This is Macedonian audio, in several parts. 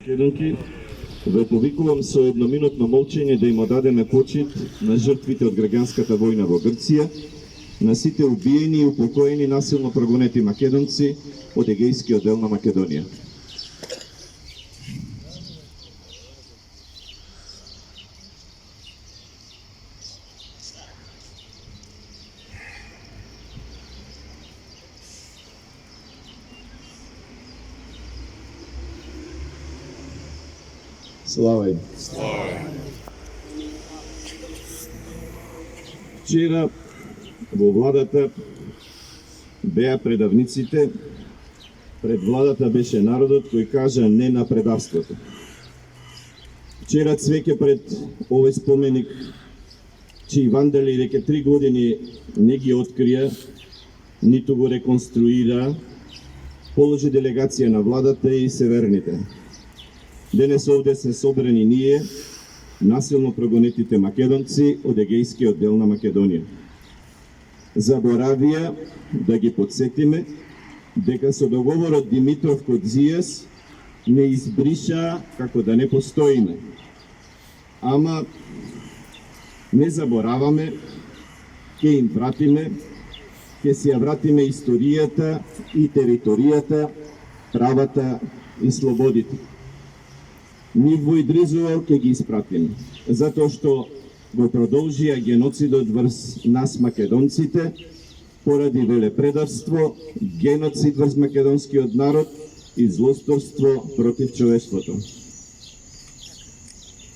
Македонки, ве повикувам со едноминутно молчење да им одадеме почит на жртвите од граѓанската војна во Грција, на сите убиени и упокоени насилно прогонети македонци од егејскиот дел на Македонија. Слава им. Вчера во владата беа предавниците, пред владата беше народот кој кажа не на предавството. Вчера цвеќе пред овој споменик, чии вандали веќе 3 години не ги открија, ниту го реконструира, положи делегација на владата и северните. Денес овде се собрани ние, насилно прогонетите македонци од егејскиот дел на Македонија. Заборавија да ги подсетиме дека со договорот Димитров-Кодзијас не избриша како да не постоиме. Ама не забораваме, ќе им вратиме, ќе си ја вратиме историјата и територијата, правата и слободите. Нив во Идризово ќе ги испратиме, затоа што го продолжија геноцидот врз нас македонците, поради велепредавство, геноцид врз македонскиот народ и злосторство против човештвото.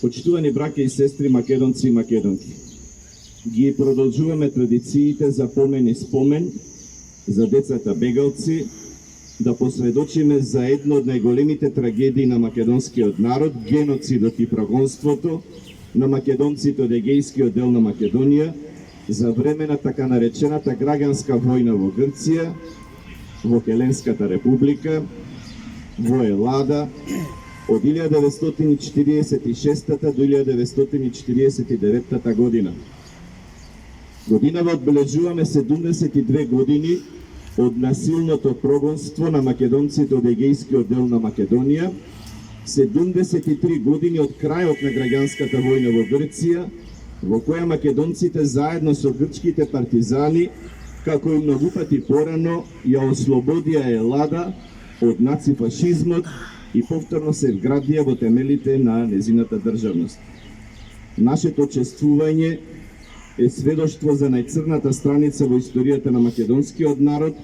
Почитувани браќа и сестри македонци и македонки, ги продолжуваме традициите за помен и спомен за децата бегалци, да посведочиме за едно од најголемите трагедии на македонскиот народ, геноцидот и прогонството на македонците од егејскиот дел на Македонија за време на така наречената граѓанска војна во Грција, во Хеленската република, во Елада, од 1946 до 1949 година. Годинава одбележуваме 72 години од насилното прогонство на македонците од егејскиот дел на Македонија, 73 години од крајот на граѓанската војна во Грција, во која македонците заедно со грчките партизани, како и многу пати порано, ја ослободија Елада од нацифашизмот и повторно се вградија во темелите на незината државност. Нашето чествување е сведоштво за најцрната страница во историјата на македонскиот народ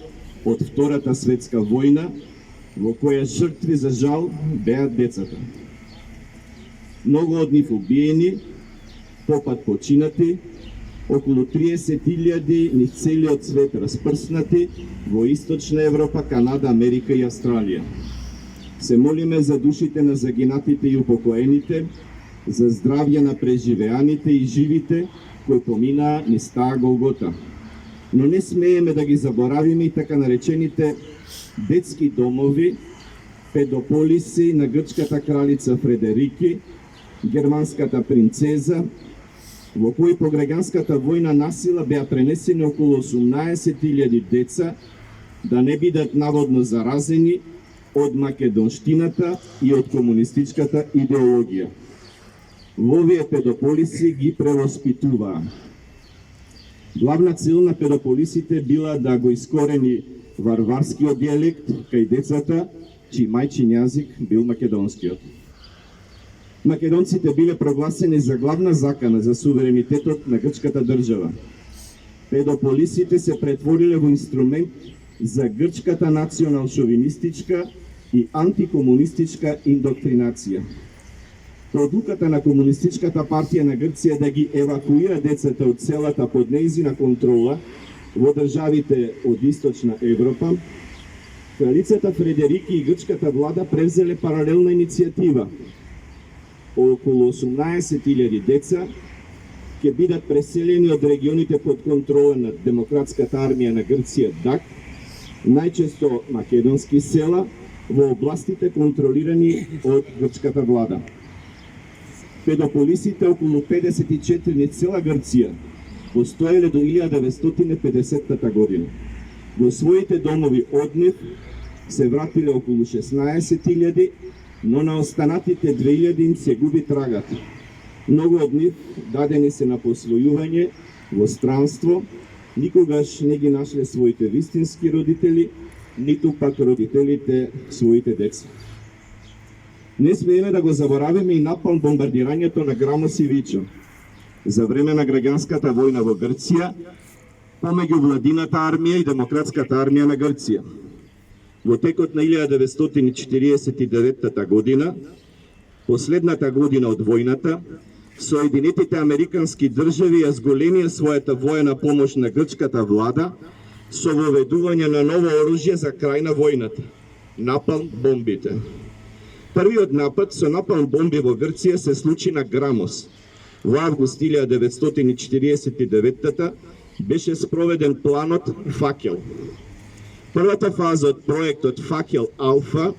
од Втората светска војна, во која жртви за жал беа децата. Многу од нив убиени, попат починати, околу 30.000 низ целиот свет распрснати во Источна Европа, Канада, Америка и Австралија. Се молиме за душите на загинатите и упокоените, за здравје на преживеаните и живите кои поминаа низ таа Голгота. Но не смееме да ги заборавиме и така наречените детски домови, педополиси на грчката кралица Фредерики, германската принцеза, во кои по граѓанската војна насила беа пренесени околу 18.000 деца да не бидат наводно заразени од македонштината и од комунистичката идеологија. Во овие педополиси ги превоспитуваа. Главна цел на педополисите била да го искорени варварскиот дијалект кај децата, чиј мајчин јазик бил македонскиот. Македонците биле прогласени за главна закана за суверенитетот на грчката држава. Педополисите се претвориле во инструмент за грчката национал-шовинистичка и антикомунистичка индоктринација. Одлуката на Комунистичката партија на Грција да ги евакуира децата од селата под нејзина контрола во државите од Источна Европа, кралицата Фредерики и грчката влада превзеле паралелна иницијатива. Околу 18.000 деца ќе бидат преселени од регионите под контрола на Демократската армија на Грција ДАК, најчесто македонски села, во областите контролирани од грчката влада. Педополисите околу 54 низ цела Грција постоеле до 1950 година. Во своите домови од нив се вратиле околу 16.000 но на останатите 2000 се губи трагата. Многу од нив дадени се на посвојување во странство, никогаш не ги нашле своите вистински родители, ниту пак родителите своите деца. Не смееме да го заборавиме и напалм бомбардирањето на Грамос и Вичо за време на граѓанската војна во Грција помеѓу владината армија и демократската армија на Грција. Во текот на 1949 година, последната година од војната, Соединетите Американски држави ја зголемија својата воена помош на грчката влада со воведување на ново оружје за крај на војната – напалм бомбите. Првиот напад со напалм бомби во Грција се случи на Грамос. Во август 1949 беше спроведен планот Факел. Првата фаза од проектот Факел Алфа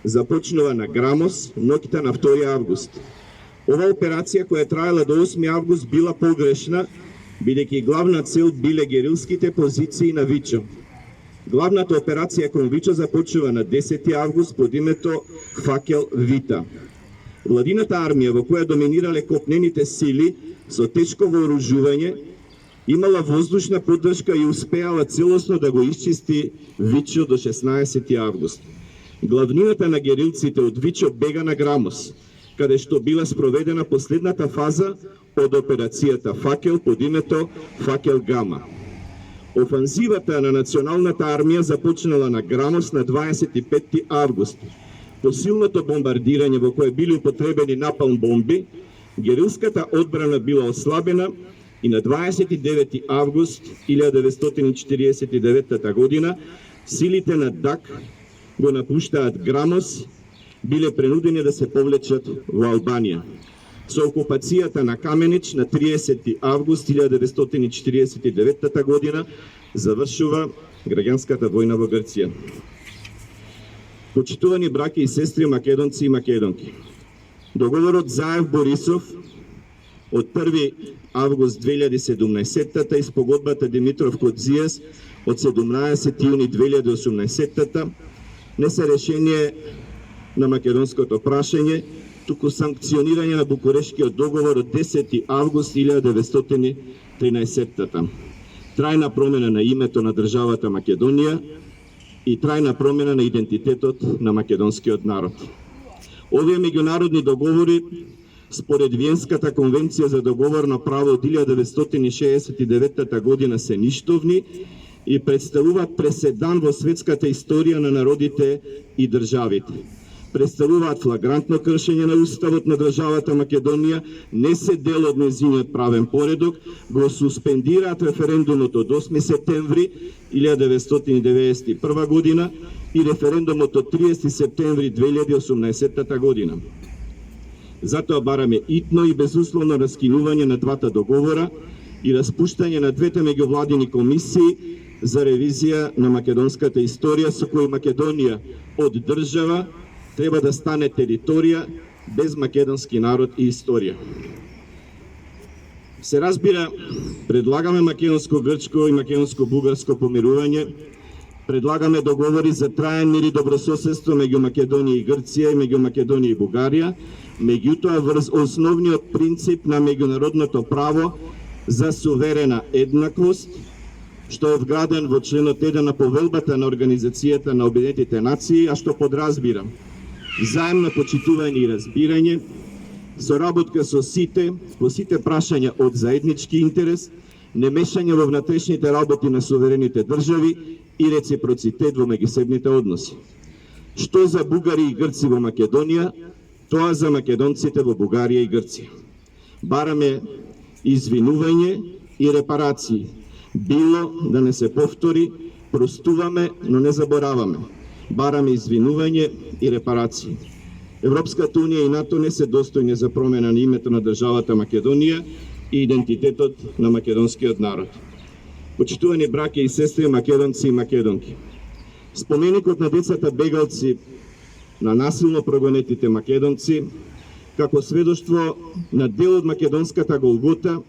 започнува на Грамос ноќта на 2 август. Ова операција која траела до 8 август била погрешна, бидејќи главна цел биле герилските позиции на Вичо. Главната операција кон Вичо започнува на 10 август под името Факел Вита. Владината армија во која доминирале копнените сили со тешко вооружување имала воздушна поддршка и успеала целосно да го исчисти Вичо до 16 август. Главнината на герилците од Вичо бега на Грамос, каде што била спроведена последната фаза од операцијата Факел под името Факел Гама. Офанзивата на националната армија започнала на Грамос на 25 август. По силното бомбардирање во кое били употребени напалм бомби, герилската одбрана била ослабена и на 29 август 1949 година силите на ДАК го напуштаат Грамос, биле принудени да се повлечат во Албанија. Со окупацијата на Каменич на 30 август 1949 година завршува граѓанската војна во Грција. Почитувани браќа и сестри македонци и македонки, договорот Заев-Борисов од 1 август 2017 и спогодбата Димитров-Кодзијас од 17 јуни 2018 не се решение на македонското прашање, туку санкционирање на Букурешкиот договор од 10 август 1913. Трајна промена на името на државата Македонија и трајна промена на идентитетот на македонскиот народ. Овие меѓународни договори, според Виенската конвенција за договорно право од 1969 година, се ништовни и представуваат преседан во светската историја на народите и државите. Представуваат флагрантно кршење на уставот на државата Македонија, не се дел од нејзиниот правен поредок, го суспендираат референдумот од 8 септември 1991 година и референдумот од 30 септември 2018 година. Затоа бараме итно и безусловно раскинување на двата договора и распуштање на двете меѓувладини комисии за ревизија на македонската историја, со кој Македонија од држава треба да стане територија без македонски народ и историја. Се разбира, предлагаме македонско-грчко и македонско-бугарско помирување, предлагаме договори за траен мир и добрососедство меѓу Македонија и Грција и меѓу Македонија и Бугарија, меѓутоа врз основниот принцип на меѓународното право за суверена еднаквост, што е вграден во членот 1 на повелбата на Организацијата на Обединетите нации, а што подразбира заемно почитување и разбирање, соработка со сите, по сите прашања од заеднички интерес, немешање во внатрешните работи на суверените држави и реципроцитет во меѓусебните односи. Што за бугари и грци во Македонија, тоа за македонците во Бугарија и Грција. Бараме извинување и репарации. Било да не се повтори, простуваме, но не забораваме. Бараме извинување и репарации. Европската унија и НАТО не се достојни за промена на името на државата Македонија и идентитетот на македонскиот народ. Почитувани браќа и сестри македонци и македонки, споменикот на децата бегалци, на насилно прогонетите македонци, како сведоштво на дел од македонската Голгота,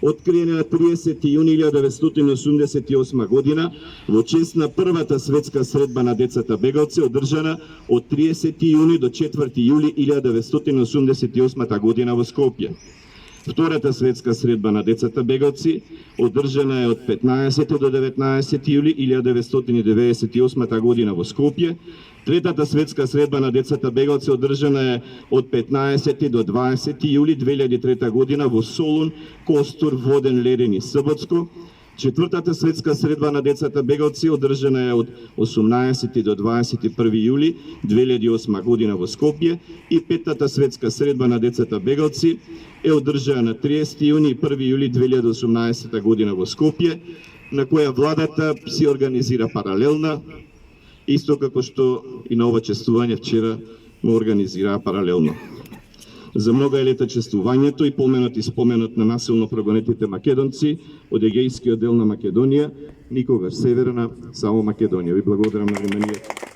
Откриена на 30 јуни 1988 година во чест на првата светска средба на децата бегалци, одржана од 30 јуни до 4 јули 1988 година во Скопје. Втората светска средба на децата бегалци одржана е од 15 до 19 јули 1998 година во Скопје. Третата светска средба на децата бегалци одржана е од 15 до 20 јули 2003 година во Солун, Костур, Воден, Леден и Саботско. Четвртата светска средба на децата бегалци одржана е од 18 до 21 јули 2008 година во Скопје и петтата светска средба на децата бегалци е одржана на 30 јуни и 1 јули 2018 година во Скопје, на која владата си организира паралелна, исто како што и на ова чествување вчера му организираа паралелно. За многу е лета чествувањето и поменот и споменот на насилно прогонетите македонци од егејскиот дел на Македонија, никогаш северна, само Македонија. Ви благодарам на вниманието.